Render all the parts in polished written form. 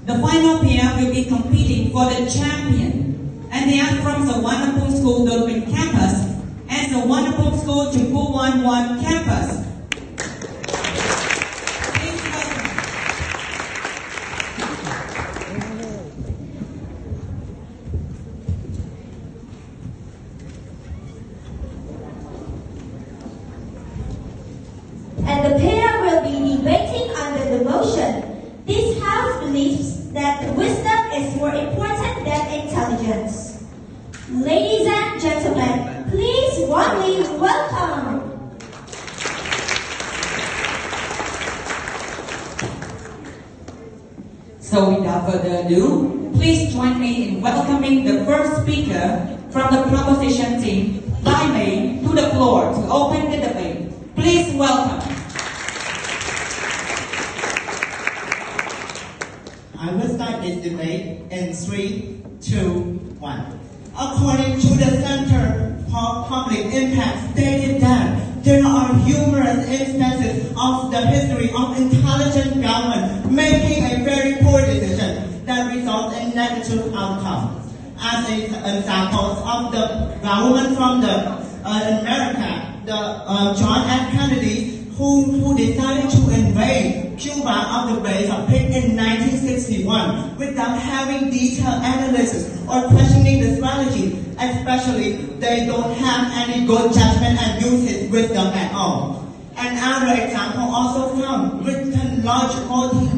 The final pair will be competing for the champion, and they are from the wonderful school Durban campus and the wonderful school CPV1 campus. Please welcome. And the pair will be debating under the motion. This house believes that wisdom is more important than intelligence. Ladies and gentlemen, please warmly welcome. So without further ado, please join me in welcoming the first speaker from the proposition team, Lai Mei, to the floor to open the debate. Please welcome. I will start this debate in 3, 2, 1. According to the Center for Public Impact stated that there are numerous instances of the history of intelligent government making a very poor decision that results in negative outcomes. As examples of the government from America, the John F. Kennedy, who decided to invade Cuba on the base of Pitt in 1961 without having detailed analysis or questioning the strategy, especially they don't have any good judgment and use his wisdom at all. Another example also found written large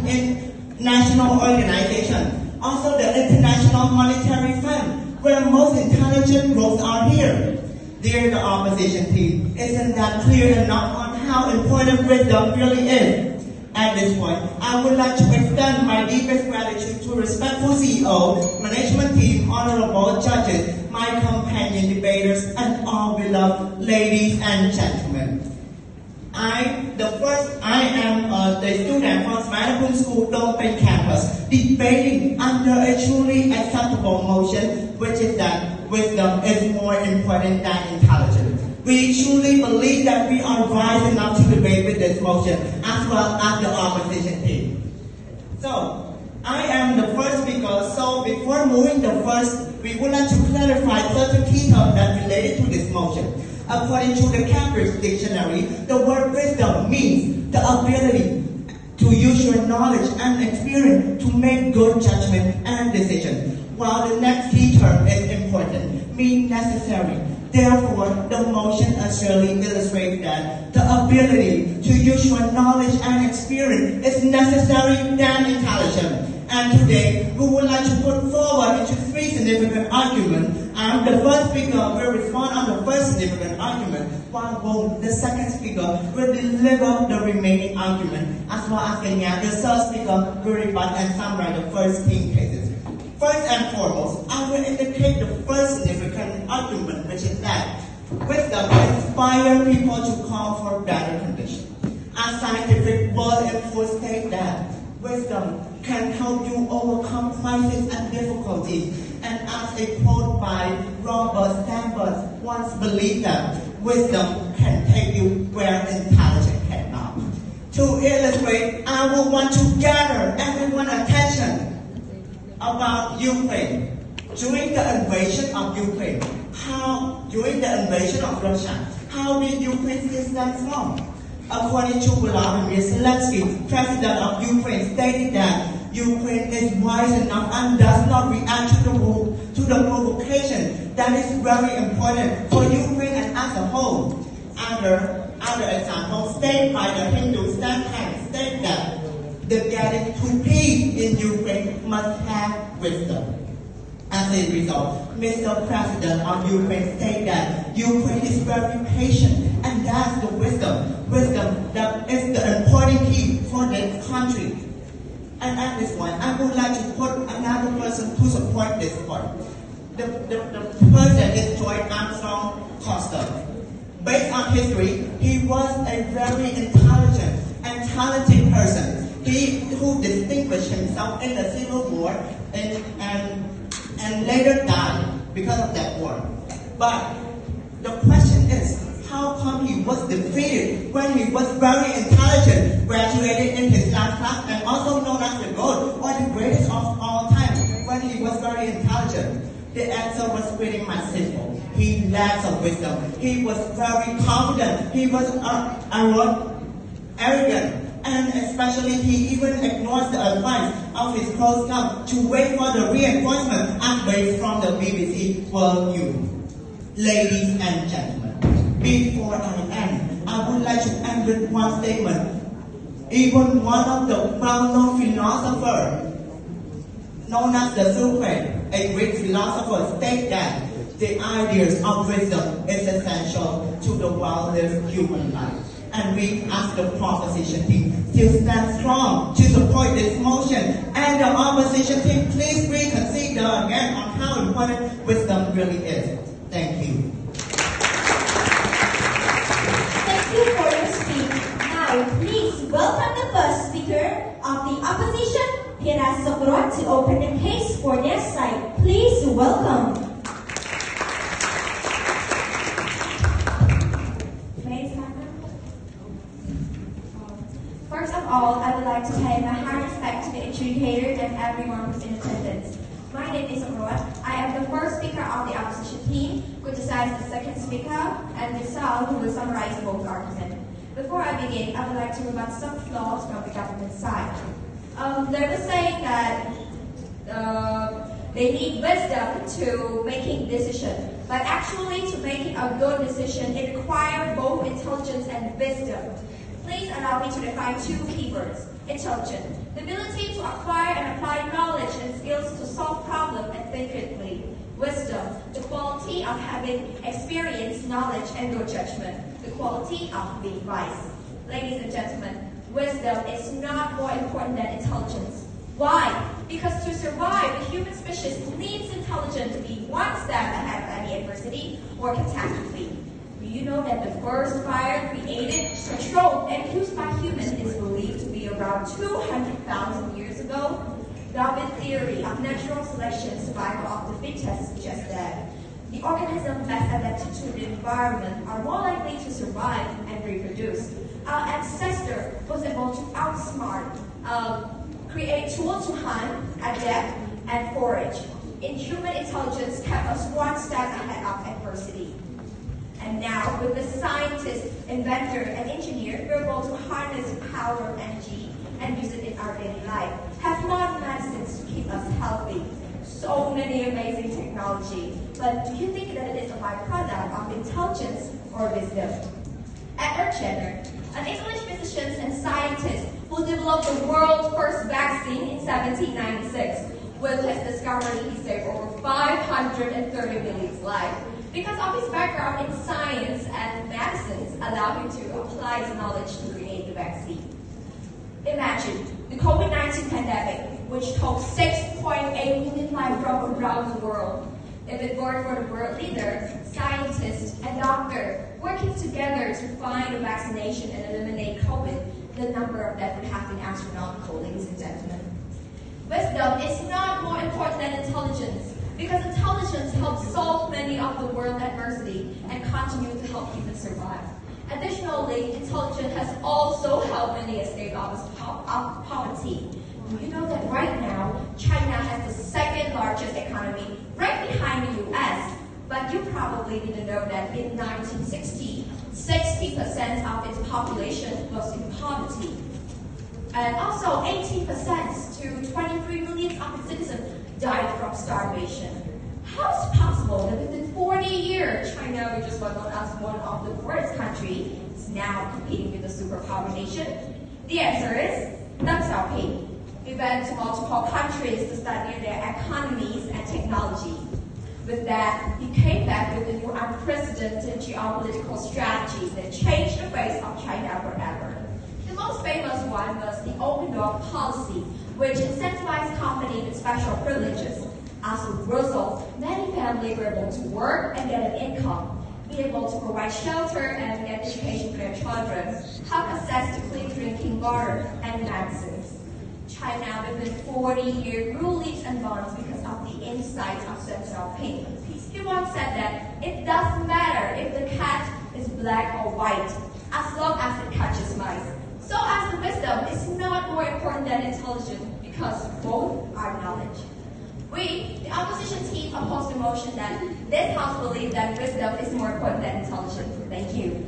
international organization, also the International Monetary Fund, where most intelligent groups are here. Dear the opposition team, isn't that clear enough on how important wisdom really is? At this point, I would like to extend my deepest gratitude to respectful CEO, management team, honorable judges, my companion debaters, and all beloved ladies and gentlemen. I am the student from Smartphone School Durban campus, debating under a truly acceptable motion, which is that wisdom is more important than intelligence. We truly believe that we are wise enough to debate with this motion, as well as the opposition team. So, I am the first speaker, so before moving the first, we would like to clarify certain key terms that related to this motion. According to the Cambridge Dictionary, the word wisdom means the ability to use your knowledge and experience to make good judgment and decisions, while the next key term is important, means necessary. Therefore, the motion actually illustrates that the ability to use your knowledge and experience is necessary than intelligence. And today, we would like to put forward into 3 significant arguments. And the first speaker will respond on the first significant argument, while the second speaker will deliver the remaining argument, as well as the third speaker will rebut and summarize the first 10 cases. First and foremost, I will indicate the first significant argument, which is that wisdom inspires people to call for better conditions. A scientific word and force state that wisdom can help you overcome crises and difficulties. And as a quote by Robert Stanford once believed that wisdom can take you where intelligence cannot. To illustrate, I will want to gather everyone's attention about Ukraine. During the invasion of Ukraine, during the invasion of Russia, how did Ukraine get transformed? According to Vladimir Zelensky, president of Ukraine, stated that Ukraine is wise enough and does not react to the provocation that is very important for Ukraine and as a whole. Other examples stated by the Hindu standpoint state that the getting to peace in Ukraine must have wisdom. As a result, Mr. President of Ukraine stated that Ukraine is very patient, and that's the wisdom that is the important key for the country. And at this point, I would like to put another person to support this point. The person is George Armstrong Costa. Based on history, he was a very intelligent and talented person. He who distinguished himself in the Civil War and later died because of that war. But the question is, how come he was defeated, when he was very intelligent, graduated in his last class, and also known as the GOAT, or the greatest of all time, when he was very intelligent? The answer was pretty much simple. He lacks of wisdom. He was very confident. He was arrogant. And especially he even ignores the advice of his close cousin to wait for the reinforcement upgrade from the BBC World News. Ladies and gentlemen, before I end, I would like to end with one statement. Even one of the well-known philosophers, known as the Socrates, a Greek philosopher, stated that the ideas of wisdom is essential to the well-lived human life. And we, as the proposition team, still stand strong to support this motion. And the opposition team, please reconsider again on how important wisdom really is. Thank you. Thank you for your speech. Now, please welcome the first speaker of the opposition, Pira Sokrot, to open the case for their side. Please welcome. First of all, I would like to pay my high respect to the adjudicator and everyone who's in attendance. My name is Amroat. I am the first speaker of the opposition team, who decides the second speaker, and Visal, who will summarize both arguments. Before I begin, I would like to rebut some flaws from the government side. They were saying that they need wisdom to making decision, but actually to making a good decision, it requires both intelligence and wisdom. Please allow me to define two keywords. Intelligent, the ability to acquire and apply knowledge and skills to solve problems and think critically. Wisdom, the quality of having experience, knowledge, and good judgment. The quality of being wise. Ladies and gentlemen, wisdom is not more important than intelligence. Why? Because to survive, the human species needs intelligence to be one step ahead of any adversity or catastrophe. Do you know that the first fire created, controlled, and used by humans is believed to be around 200,000 years ago? Darwin's theory of natural selection, survival of the fittest, suggests that the organisms best adapted to the environment are more likely to survive and reproduce. Our ancestor was able to outsmart, create tools to hunt, adapt, and forage. Inhuman intelligence kept us one step ahead of adversity. And now, with the scientist, inventor, and engineer, we're able to harness the power of energy and use it in our daily life. Have modern medicines to keep us healthy. So many amazing technology. But do you think that it is a byproduct of intelligence or wisdom? Edward Jenner, an English physician and scientist who developed the world's first vaccine in 1796. With his discovery, he saved over 530 million lives. Because of his background in science and medicines, allowed him to apply his knowledge to create the vaccine. Imagine the COVID-19 pandemic, which took 6.8 million lives from around the world. If it weren't for the world leader, scientists, and doctors working together to find a vaccination and eliminate COVID, the number of deaths would have been astronomical, ladies and gentlemen. Wisdom is not more important than intelligence, because intelligence helps solve many of the world's adversity and continue to help humans survive. Additionally, intelligence has also helped many escape out of poverty. Do you know that right now, China has the second largest economy, right behind the US? But you probably didn't know that in 1960, 60% of its population was in poverty. And also 18% to 23 million of its citizens died from starvation. How is it possible that within 40 years, China, which is well known as one of the poorest countries, is now competing with the superpower nation? The answer is Deng Xiaoping. He went to multiple countries to study their economies and technology. With that, he came back with a new unprecedented geopolitical strategy that changed the face of China forever. The most famous one was the open door policy, which incentivized companies with special privileges. As a result, many families were able to work and get an income, be able to provide shelter and get education for their children, have access to clean drinking water and medicines. China within 40-year grew leaps and bounds because of the insight of central pink. He once said that it doesn't matter if the cat is black or white, as long as it catches mice. So as the wisdom is not more important than intelligence because both are knowledge. We, the opposition team, oppose the motion that this House believes that wisdom is more important than intelligence. Thank you.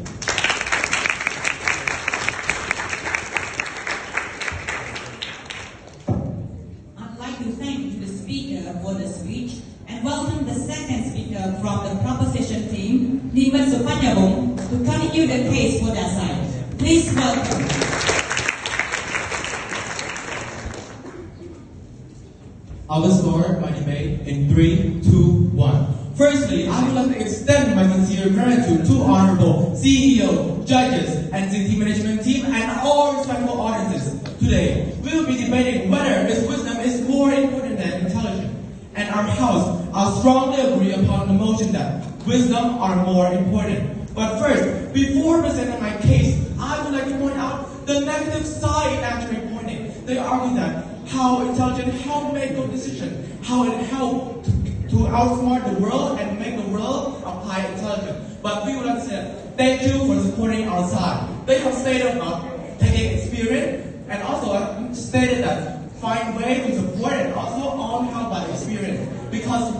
I'd like to thank the speaker for the speech and welcome the second speaker from the proposition team, Niman Supanyabong, to continue the case for their side. Please welcome. I will start my debate in 3, 2, 1. Firstly, I would like to extend my sincere gratitude to Honorable CEO, judges, and city management team, and all respectful audiences. Today, we will be debating whether this wisdom is more important than intelligence. And our House, I strongly agree upon the motion that wisdom are more important. But first, before presenting my case, I would like to point out the negative side in actually pointing. They argue that how intelligence help make good decisions, how it help to outsmart the world and make the world apply intelligence. But we would like to say thank you for supporting our side. They have stated about taking experience and also stated that find ways to support and also all help by experience. Because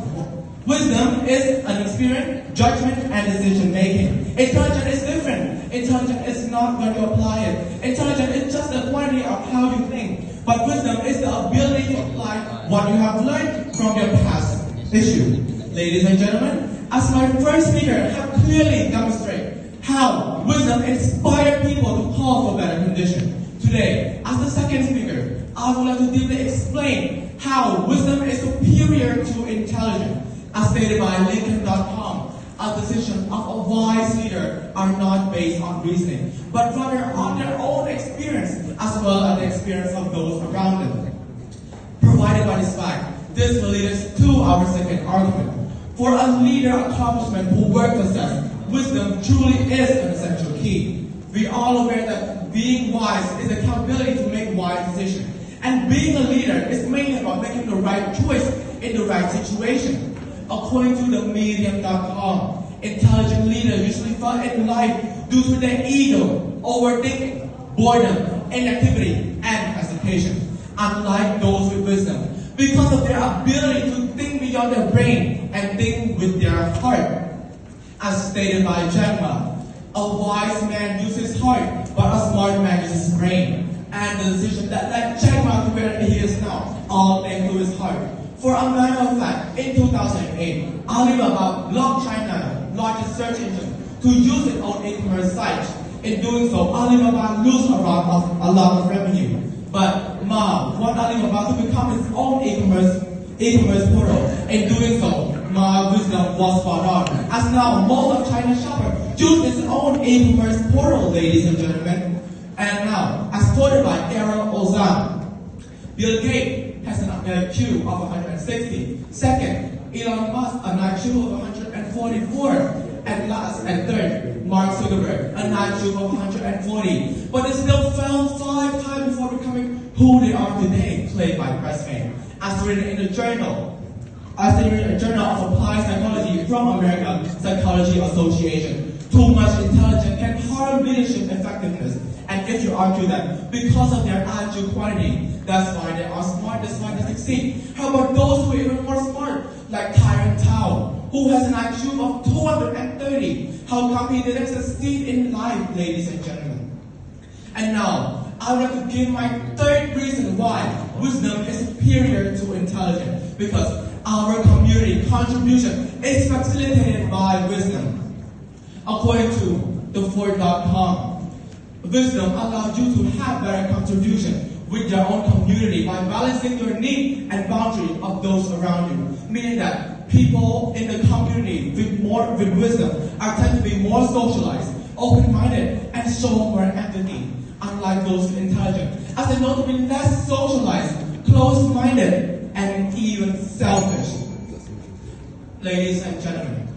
wisdom is an experience, judgment, and decision making. Intelligence is different. Intelligence is not when you apply it. Intelligence is just the quantity of how you think. But wisdom is the ability to apply what you have learned from your past issue. Ladies and gentlemen, as my first speaker have clearly demonstrated how wisdom inspires people to call for better conditions. Today, as the second speaker, I would like to deeply explain how wisdom is superior to intelligence. As stated by Lincoln.com, a decision of a wise leader are not based on reasoning, but rather on their own experience, as well as the experience of those around them. Provided by this fact, this will lead us to our second argument. For a leader accomplishment who work success, wisdom truly is an essential key. We are all aware that being wise is the capability to make wise decisions. And being a leader is mainly about making the right choice in the right situation. According to the Medium.com, intelligent leaders usually fail in life due to their ego, overthinking, boredom, inactivity, and hesitation. Unlike those with wisdom, because of their ability to think beyond their brain and think with their heart. As stated by Jack Ma, a wise man uses his heart, but a smart man uses his brain. And the decision that led Jack Ma to where he is now, all thanks to his heart. For a matter of fact, in 2008, Alibaba blocked China's largest search engine to use its own e-commerce site. In doing so, Alibaba lose a lot of revenue. But Ma want Alibaba to become its own e-commerce portal. In doing so, Ma's wisdom was spot on. As now, most of China's shoppers use its own e-commerce portal, ladies and gentlemen. And now, as quoted by Aaron Ozan, Bill Gates has an IQ of 160. Second, Elon Musk an IQ of 144. And last and third, Mark Zuckerberg an IQ of 140. But they still fell 5 times before becoming who they are today, played by press fame. As written in the journal of Applied Psychology from American Psychology Association, too much intelligence can harm leadership effectiveness. And if you argue that because of their IQ quality, that's why they are smart, that's why they succeed. How about those who are even more smart, like Tyrant Tao, who has an IQ of 230? How come he didn't succeed in life, ladies and gentlemen? And now, I would like to give my third reason why wisdom is superior to intelligence. Because our community contribution is facilitated by wisdom. According to the4.com, wisdom allows you to have better contribution with your own community by balancing your need and boundary of those around you. Meaning that people in the community with wisdom are tend to be more socialized, open-minded, and show more empathy, unlike those with intelligence, as they know to be less socialized, close-minded, and even selfish. Ladies and gentlemen,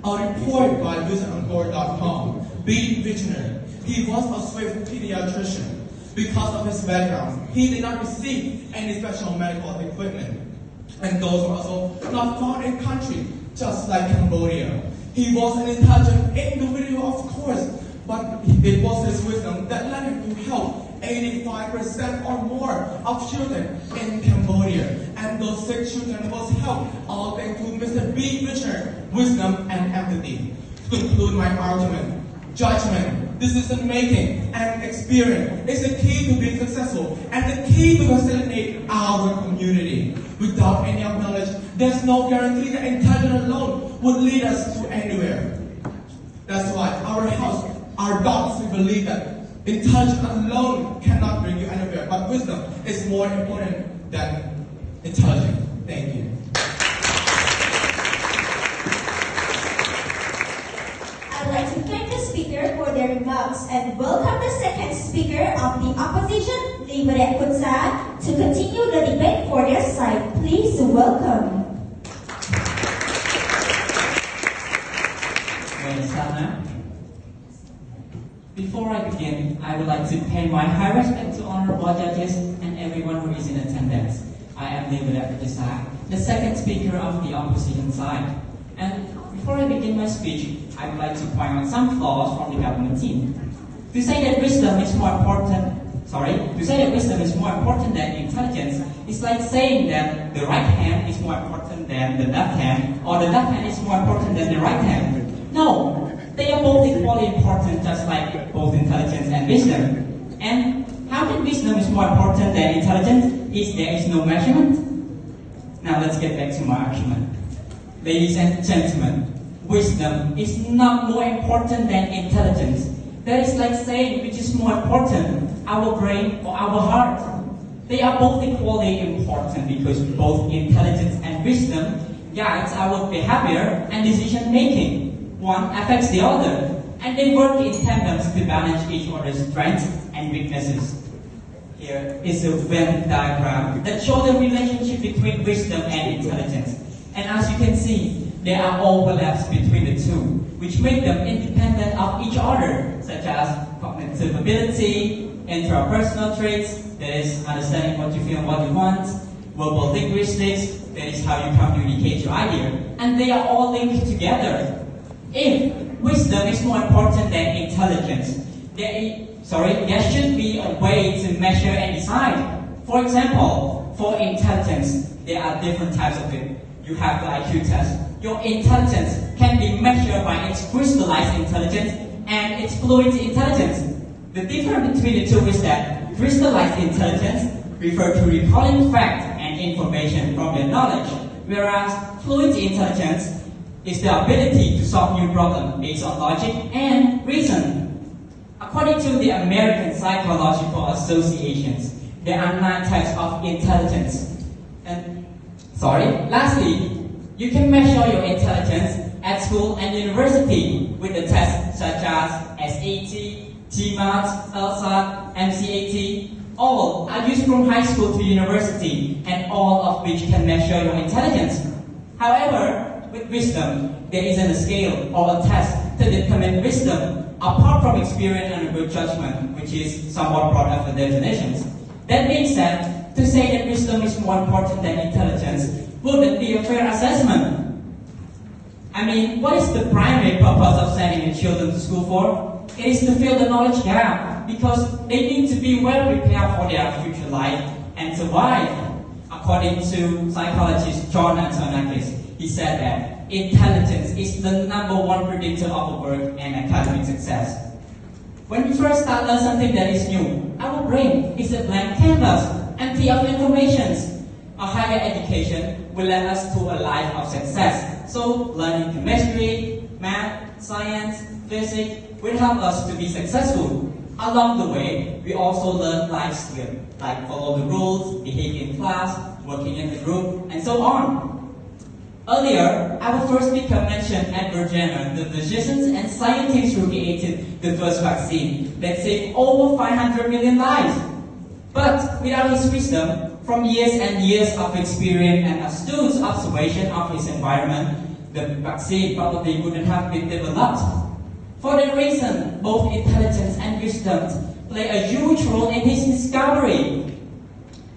a report by wisdomandboard.com, Beat Visionary. He was a Swiss pediatrician. Because of his background, he did not receive any special medical equipment. And those were also not found in country, just like Cambodia. He was an intelligent individual, of course, but it was his wisdom that led him to help 85% or more of children in Cambodia. And those 6 children was helped all thanks to Mr. B. Richard, wisdom and empathy. To conclude my argument, judgment, decision making, and experience is the key to being successful and the key to facilitate our community. Without any of knowledge, there's no guarantee that intelligence alone would lead us to anywhere. That's why our doctors believe that intelligence alone cannot bring you anywhere, but wisdom is more important than intelligence. Thank you. I'd like to thank the speaker for their remarks and welcome the second speaker of the opposition, Liberat Kutsa, to continue the debate for their side. Please welcome. Before I begin, I would like to pay my high respect to honorable judges and everyone who is in attendance. I am Liberat Kutsa, the second speaker of the opposition side. And before I begin my speech, I would like to point out some flaws from the government team. To say that wisdom is more important than intelligence is like saying that the right hand is more important than the left hand, or the left hand is more important than the right hand. No, they are both equally important, just like both intelligence and wisdom. And how can wisdom is more important than intelligence if there is no measurement? Now let's get back to my argument. Ladies and gentlemen, wisdom is not more important than intelligence. That is like saying which is more important, our brain or our heart. They are both equally important because both intelligence and wisdom guides our behavior and decision making. One affects the other, and they work in tandem to balance each other's strengths and weaknesses. Here is a Venn diagram that shows the relationship between wisdom and intelligence. And as you can see, there are overlaps between the two, which make them independent of each other, such as cognitive ability, intrapersonal traits, that is understanding what you feel and what you want, verbal linguistics, that is how you communicate your idea, and they are all linked together. If wisdom is more important than intelligence, there should be a way to measure and decide. For example, for intelligence, there are different types of it. You have the IQ test. Your intelligence can be measured by its crystallized intelligence and its fluid intelligence. The difference between the two is that crystallized intelligence refers to recalling facts and information from your knowledge, whereas fluid intelligence is the ability to solve new problems based on logic and reason. According to the American Psychological Associations, there are 9 types of intelligence. Lastly, you can measure your intelligence at school and university with the tests such as SAT, GMAT, LSAT, MCAT. All are used from high school to university, and all of which can measure your intelligence. However, with wisdom, there isn't a scale or a test to determine wisdom, apart from experience and good judgment, which is somewhat broad of the definitions. That being said, to say that wisdom is more important than intelligence wouldn't be a fair assessment. I mean, what is the primary purpose of sending your children to school for? It is to fill the knowledge gap, because they need to be well prepared for their future life and survive. According to psychologist John Antonakis, he said that intelligence is the #1 predictor of work and academic success. When we first start learning something that is new, our brain is a blank canvas, empty of information. A higher education will lead us to a life of success. So learning chemistry, math, science, physics will help us to be successful. Along the way, we also learn life skills like follow the rules, behave in class, working in the group, and so on. Earlier, our first speaker mentioned Edward Jenner, the physicians and scientists who created the first vaccine that saved over 500 million lives. But without his wisdom, from years and years of experience and astute observation of his environment, the vaccine probably wouldn't have been developed. For that reason, both intelligence and wisdom play a huge role in his discovery.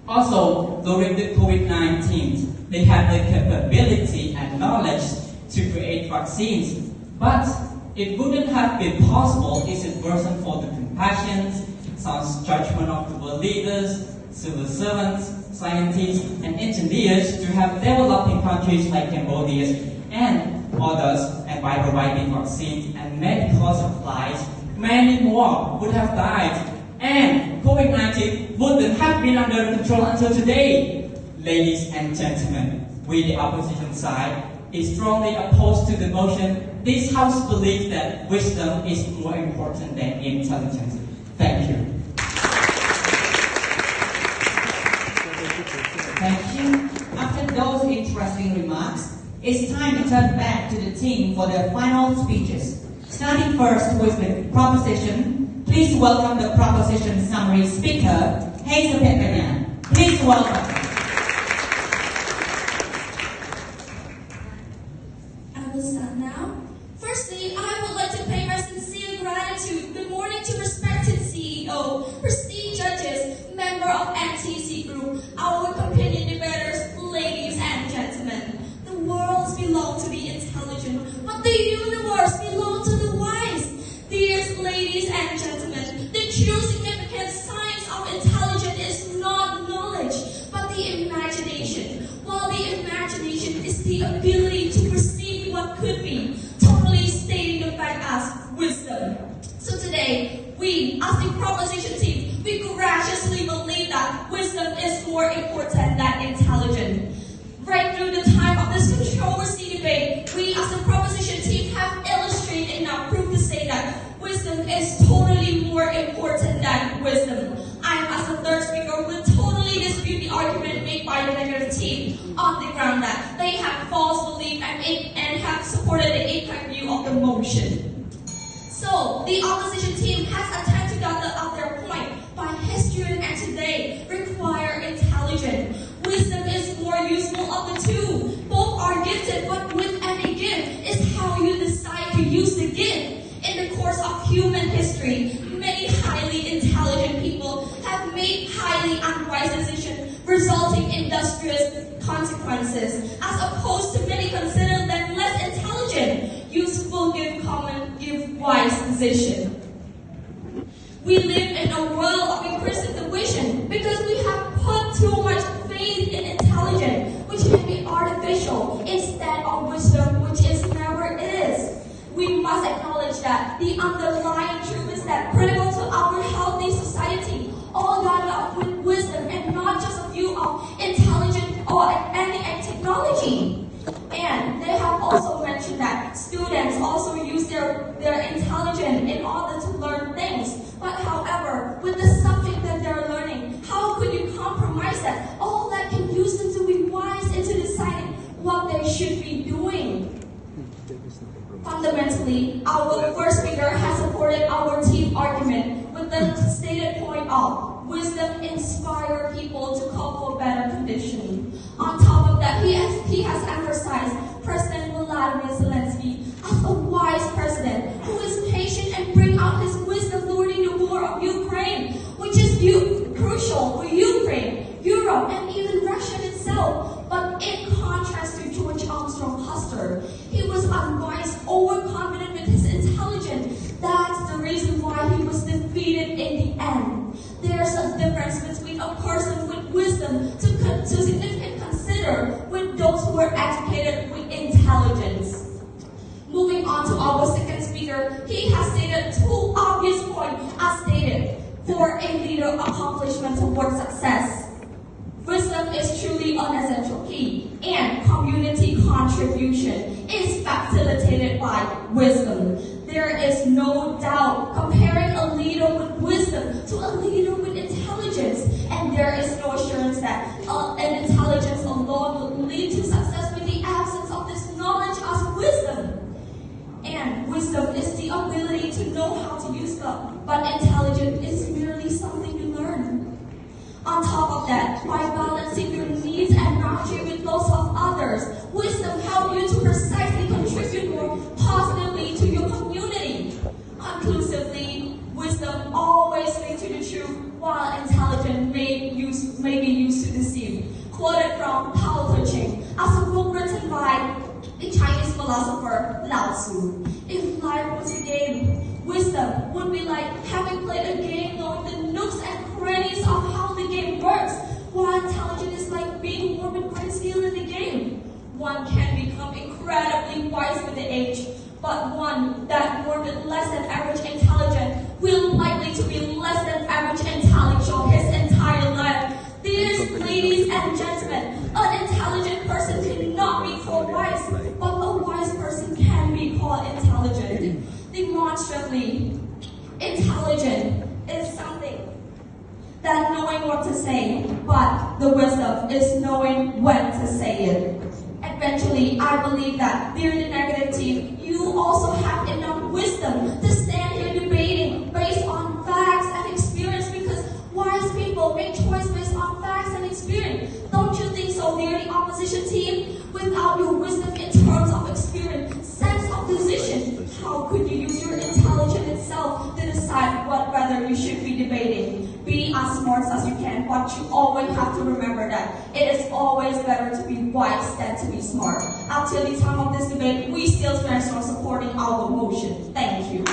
Also, during the COVID-19, they had the capability and knowledge to create vaccines, but it wouldn't have been possible if it wasn't for the compassion, sound judgment of the world leaders, civil servants, scientists, and engineers to have developed in countries like Cambodia and others, and by providing vaccines and medical supplies, many more would have died, and COVID-19 wouldn't have been under control until today. Ladies and gentlemen, we, the opposition side, is strongly opposed to the motion. This House believes that wisdom is more important than intelligence. Thank you. Thank you. After those interesting remarks, it's time to turn back to the team for their final speeches. Starting first with the proposition, please welcome the proposition summary speaker, Hazel Pekarian. Please welcome. I will start now. Firstly, I would like to pay my sincere gratitude. Good morning to respected CEO, prestige judges, member of NTC Group, our companion debaters, ladies and gentlemen. The worlds belong to the intelligent, but the universe belongs to the wise. Dear ladies and gentlemen, the true significant science of intelligence is not knowledge, but the imagination. While the imagination is the ability to perceive what could be, totally stating the fact as wisdom. So today, we, as the proposition team, we graciously believe that wisdom is more important than intelligence. Right through the time of this controversy debate, we as the proposition team have illustrated enough proof to say that wisdom is totally more important than wisdom. I, as the third speaker, will totally dispute the argument made by the negative team on the ground that they have false belief and have supported the APEC view of the motion. So, the opposition team has attempted to gather up their point by history and today require intelligence. Wisdom is more useful of the two. Both are gifted, but with any gift is how you decide to use the gift. In the course of human history, many highly intelligent people have made highly unwise decisions, resulting in disastrous consequences, as opposed to many consider them less intelligent, useful, give wise decision. We live in a world of increasing division because we have put too much faith in intelligence, which can be artificial, instead of wisdom, which is never is. We must acknowledge that the underlying truth is that critical to our healthy society, all done with wisdom and not just a view of intelligence or any technology. And they have also mentioned that students also use their intelligence in order to learn things. But however, with the subject that they're learning, how could you compromise that? All that can use them to be wise into deciding what they should be doing. Fundamentally, our first speaker has supported our team argument with the stated point of wisdom inspire people to cope for better conditioning. On top of that, he has emphasized President Volodymyr Zelensky as a wise president who is patient and bring out his wisdom during the war of Ukraine, which is crucial for Ukraine, Europe, and even Russia itself. But in contrast to George Armstrong Custer, he was unwise, overconfident with his intelligence. That's the reason why he was defeated in the end. There's a difference between a person with wisdom to significantly consider with those who are educated with intelligence. Moving on to our second speaker, he has stated two obvious points as stated for a leader accomplishment toward success. Wisdom is truly an essential key, and community contribution is facilitated by wisdom. There is no doubt comparing a leader with wisdom to a leader with intelligence, and there is no assurance that an intelligence alone will lead to success with the absence of this knowledge as wisdom. And wisdom is the ability to know how to use them, but intelligence is merely something you learn. On top of that, by balancing your needs and boundary with those of others, wisdom helps you to precisely contribute more positively to your community. Conclusively, wisdom always leads to from Tao Te Ching as a book written by the Chinese philosopher Lao Tzu. If life was a game, wisdom would be like having played a game knowing the nooks and crannies of how the game works, while intelligence is like being born with great skill in the game. One can become incredibly wise with the age, but one that born with less than average intelligence will likely to be less than average intellectual his entire life. Dear ladies and gentlemen, an intelligent person cannot be called wise, but a wise person can be called intelligent. Demonstrably, intelligent is something that knowing what to say, but the wisdom is knowing when to say it. Eventually, I believe that during the negative team, you also have enough wisdom to stand here debating based on facts and experience, because wise people make choice based on facts and experience. Don't you think so, dear the opposition team? Without your wisdom in terms of experience, sense of decision, how could you use your intelligence itself to decide whether you should be debating? Be as smart as you can, but you always have to remember that it is always better to be wise than to be smart. Up till the time of this debate, we still stand on supporting our motion. Thank you.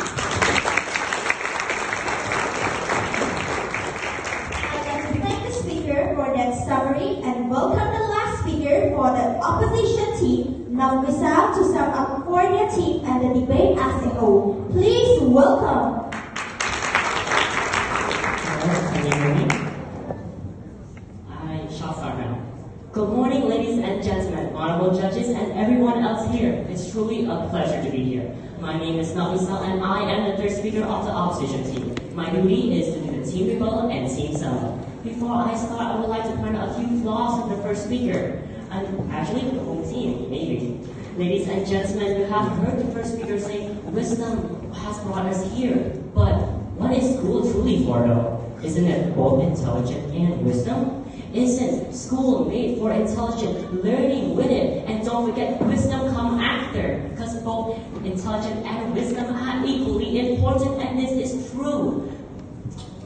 I'd like to thank the speaker for that summary and welcome the last speaker for the opposition team, Nam Misal, to sum up for their team and the debate as a whole. Please welcome. I shall start now. Good morning, ladies and gentlemen, honorable judges, and everyone else here. It's truly a pleasure to be here. My name is Nafisa, and I am the third speaker of the opposition team. My duty is to do the team rebuttal and team sum. Before I start, I would like to point out a few flaws in the first speaker, and actually the whole team, maybe. Ladies and gentlemen, you have heard the first speaker say, wisdom has brought us here, but what is school truly for though? Isn't it both intelligence and wisdom? Isn't school made for intelligent learning with it? And don't forget, wisdom come after, because both intelligence and wisdom are equally important, and this is true.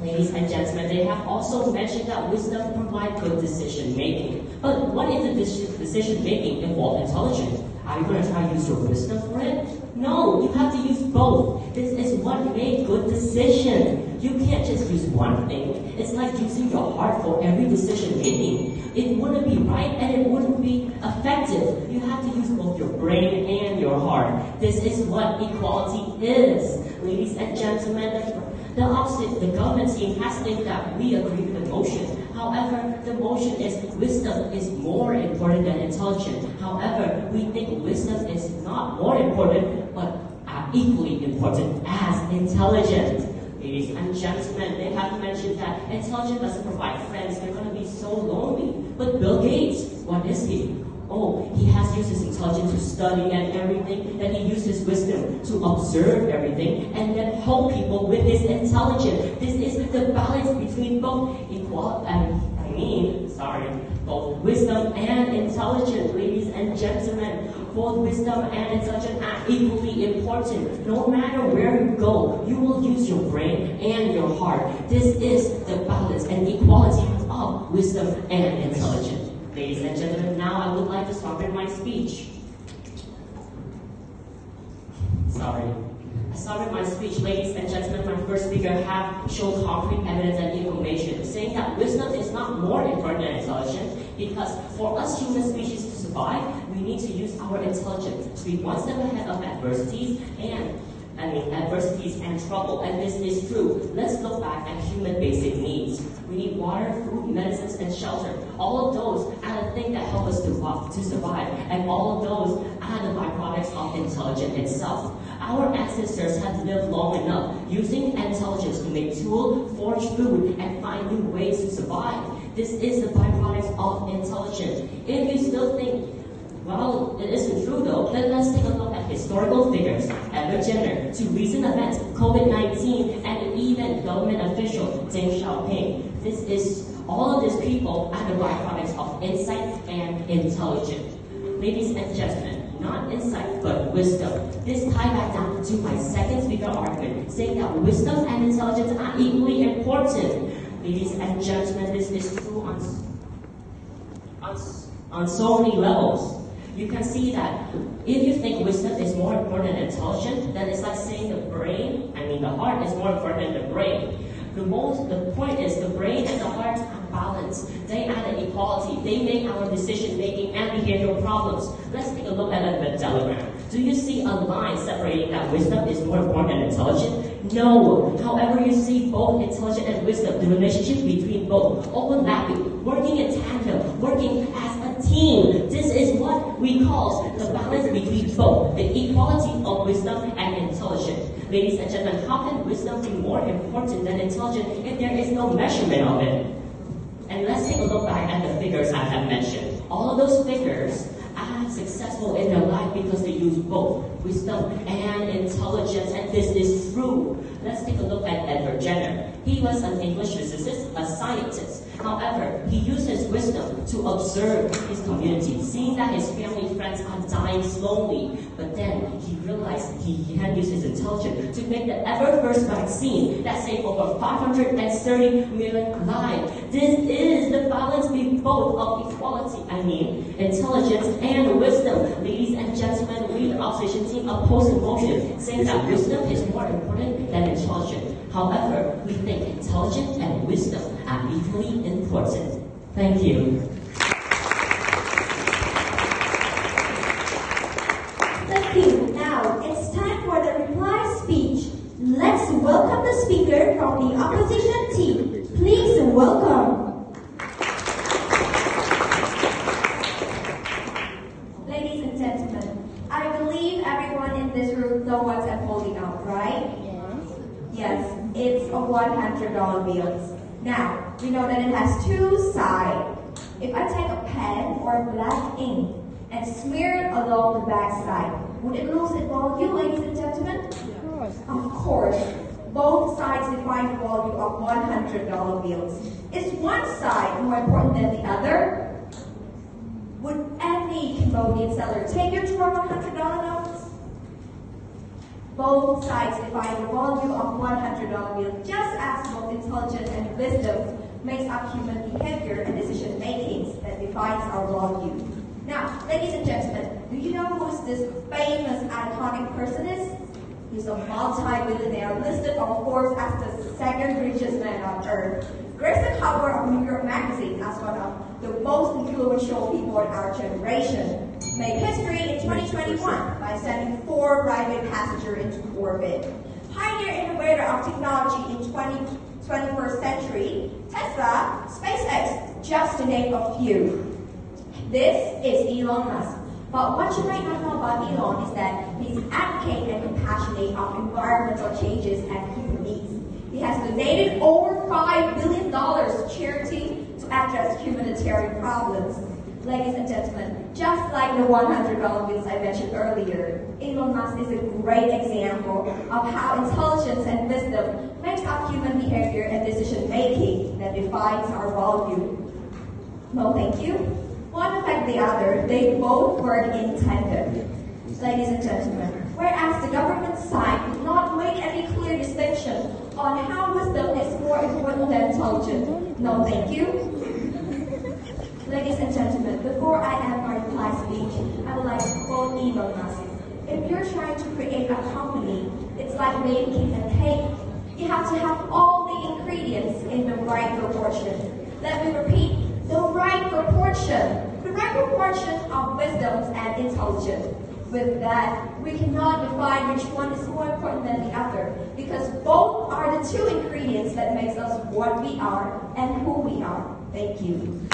Ladies and gentlemen, they have also mentioned that wisdom provides good decision making. But what if the decision making involves intelligence? Are you going to try to use your wisdom for it? No, you have to use both. This is what makes good decision. You can't just use one thing. It's like using your heart for every decision making. It wouldn't be right and it wouldn't be effective. You have to use both your brain and your heart. This is what equality is. Ladies and gentlemen, the government team has stated that we agree with the motion. However, the motion is wisdom is more important than intelligence. However, we think wisdom is not more important, but equally important as intelligence. Ladies and gentlemen, they have mentioned that intelligence doesn't provide friends. They're going to be so lonely. But Bill Gates, what is he? Oh, he has used his intelligence to study and everything, then he used his wisdom to observe everything, and then help people with his intelligence. This is the balance between both both wisdom and intelligence. Ladies and gentlemen, both wisdom and intelligence are equally important. No matter where you go, you will use your brain and your heart. This is the balance and equality of wisdom and intelligence. Ladies and gentlemen, now I would like to start with my speech. I started my speech, ladies and gentlemen. My first speaker have shown concrete evidence and information saying that wisdom is not more important than intelligence, because for us human species to survive, we need to use our intelligence to be one step ahead of adversities and trouble, and this is true. Let's look back at human basic needs. We need water, food, medicines, and shelter. All of those are the things that help us to survive, and all of those are the byproducts of intelligence itself. Our ancestors have lived long enough using intelligence to make tools, forge food, and find new ways to survive. This is the byproduct of intelligence. If you still think, well, it isn't true though, then let's take a look at historical figures, Edward Jenner, to recent events, COVID-19, and even government official Deng Xiaoping. All of these people are the byproducts of insight and intelligence. Ladies and gentlemen, not insight, but wisdom. This ties back down to my second speaker argument, saying that wisdom and intelligence are equally important. Ladies and gentlemen, this is true on so many levels. You can see that if you think wisdom is more important than intelligence, then it's like saying the heart is more important than the brain. The point is the brain and the heart are balanced. They add an equality. They make our decision making and behavioral problems. Let's take a look at the Venn diagram. Do you see a line separating that wisdom is more important than intelligence? No. However, you see both intelligence and wisdom, the relationship between both, overlapping, working in tandem, working as a team. This is what we call the balance between both, the equality of wisdom and intelligence. Ladies and gentlemen, how can wisdom be more important than intelligence if there is no measurement of it? And let's take a look back at the figures I have mentioned. All of those figures are successful in their life because they use both wisdom and intelligence, and this is true. Let's take a look at Edward Jenner. He was an English physicist, a scientist. However, he used his wisdom to observe his community, seeing that his family friends are dying slowly. But then he realized he can use his intelligence to make the ever-first vaccine that saved over 530 million lives. This is the balance between both of equality, intelligence and wisdom. Ladies and gentlemen, we the opposition team oppose the motion, saying that wisdom is more important than intelligence. However, we think intelligence and wisdom are equally important. Thank you. Thank you. Now, it's time for the reply speech. Let's welcome the speaker from the opposition team. Please welcome. Ladies and gentlemen, I believe everyone in this room knows what's unfolding out, right? Yes, it's a $100 bill. Now, we know that it has two sides. If I take a pen or black ink and smear it along the back side, would it lose its value, ladies and gentlemen? Of course. Both sides define the value of $100 bills. Is one side more important than the other? Would any Cambodian seller take your $100 notes? Both sides define the value of $100 bill, just as both intelligence and wisdom makes up human behavior and decision making that defines our value. Now, ladies and gentlemen, do you know who is this famous iconic person is? He's a multi-billionaire listed on Forbes as the second richest man on earth. Graced the cover of New York Magazine as one of the most influential people in our generation. Made history in 2021 by sending 4 private passengers into orbit. Pioneer innovator of technology in 21st century, Tesla, SpaceX, just to name a few. This is Elon Musk. But what you might not know about Elon is that he's advocate and compassionate of environmental changes and human needs. He has donated over $5 billion to charity to address humanitarian problems. Ladies and gentlemen, just like the $100 bills I mentioned earlier, Elon Musk is a great example of how intelligence and wisdom makes up human behavior and decision making that defines our value. No, thank you. One affects the other, they both work in tandem. Ladies and gentlemen, whereas the government side did not make any clear distinction on how wisdom is more important than intelligence. No, thank you. Ladies and gentlemen, before I end my reply speech, I would like to quote Elon Musk. If you're trying to create a company, it's like making a cake. You have to have all the ingredients in the right proportion. Let me repeat, the right proportion. The right proportion of wisdom and intelligence. With that, we cannot define which one is more important than the other, because both are the two ingredients that makes us what we are and who we are. Thank you.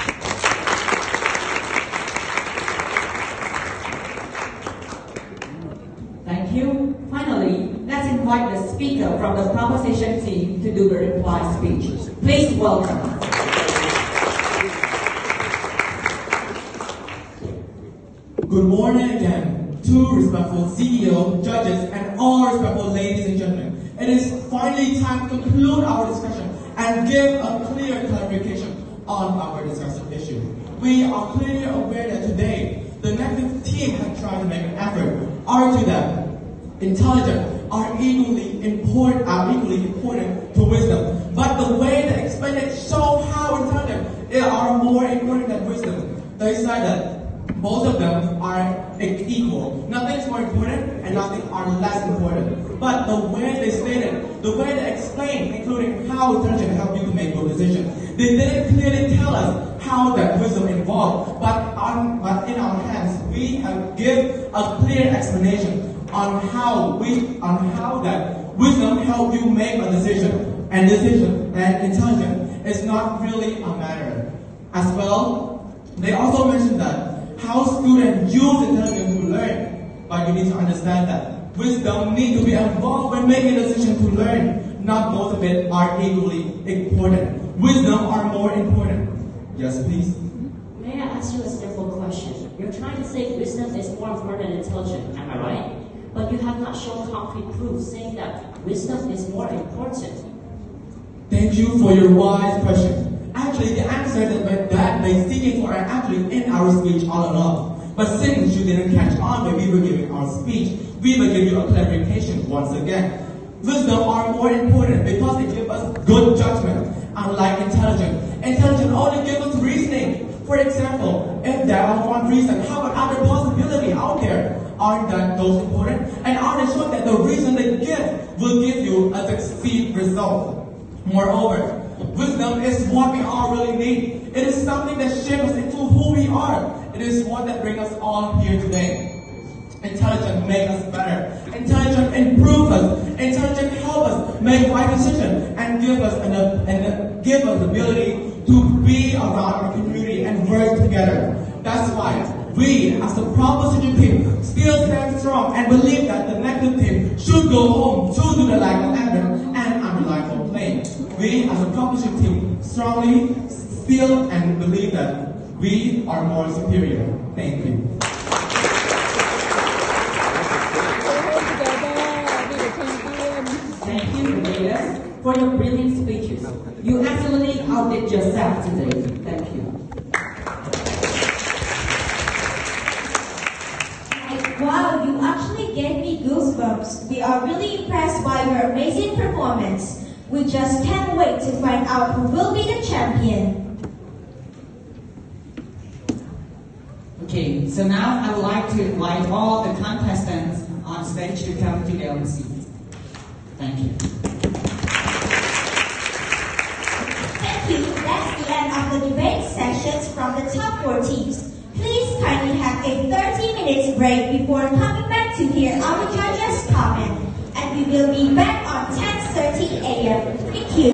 Thank you. Finally, let's invite the speaker from the proposition team to do the reply speech. Please welcome. Good morning again to respectful CEO, judges, and all respectful ladies and gentlemen. It is finally time to conclude our discussion and give a clear clarification on our discussed issue. We are clearly aware that today, the negative team has tried to make an effort to argue that intelligence are equally important to wisdom. But the way they explain it show how intelligent are more important than wisdom. they say that both of them are equal. Nothing is more important and nothing are less important. But the way they stated, the way they explained, including how intelligence help you to make good decisions, they didn't clearly tell us how that wisdom involved. But in our hands, we have give a clear explanation on how that wisdom help you make a decision, and intelligence is not really a matter. As well, they also mentioned that how students use intelligence to learn, but you need to understand that wisdom needs to be involved when making a decision to learn. Not both of it are equally important. Wisdom are more important. Yes, please. May I ask you a simple question? You're trying to say wisdom is more important than intelligence, am I right? But you have not shown concrete proof saying that wisdom is more important. Thank you for your wise question. Actually, the answer that they seeking for are actually in our speech all along. But since you didn't catch on when we were giving our speech, we will give you a clarification once again. Wisdom are more important because it gives us good judgment, unlike intelligence. Intelligence only gives us reasoning. For example, if there are one reason, how about other possibilities out there? Aren't that those important? And are they sure that the reason they give will give you a succeed result? Moreover, wisdom is what we all really need. It is something that shapes us into who we are. It is what that brings us all here today. Intelligence makes us better. Intelligence improves us. Intelligence helps us make right decisions and give us the ability to be around our community and work together. That's why we, as the proposition team, still stand strong and believe that the negative team should go home to do the lack of evidence and unreliable claim. We, as a proposition team, strongly feel and believe that we are more superior. Thank you. Thank you, leaders, for your brilliant speeches. You absolutely outdid yourself today. Thank you. Wow, you actually gave me goosebumps. We are really impressed by your amazing performance. We just can't wait to find out who will be the champion. Okay, so now I would like to invite all the contestants on stage to come to their own seats. Thank you. Thank you. That's the end of the debate sessions from the top 4 teams. Please kindly have a 30 minutes break before coming back to hear our judges' comment. And we will be back on 10:30 a.m. Thank you.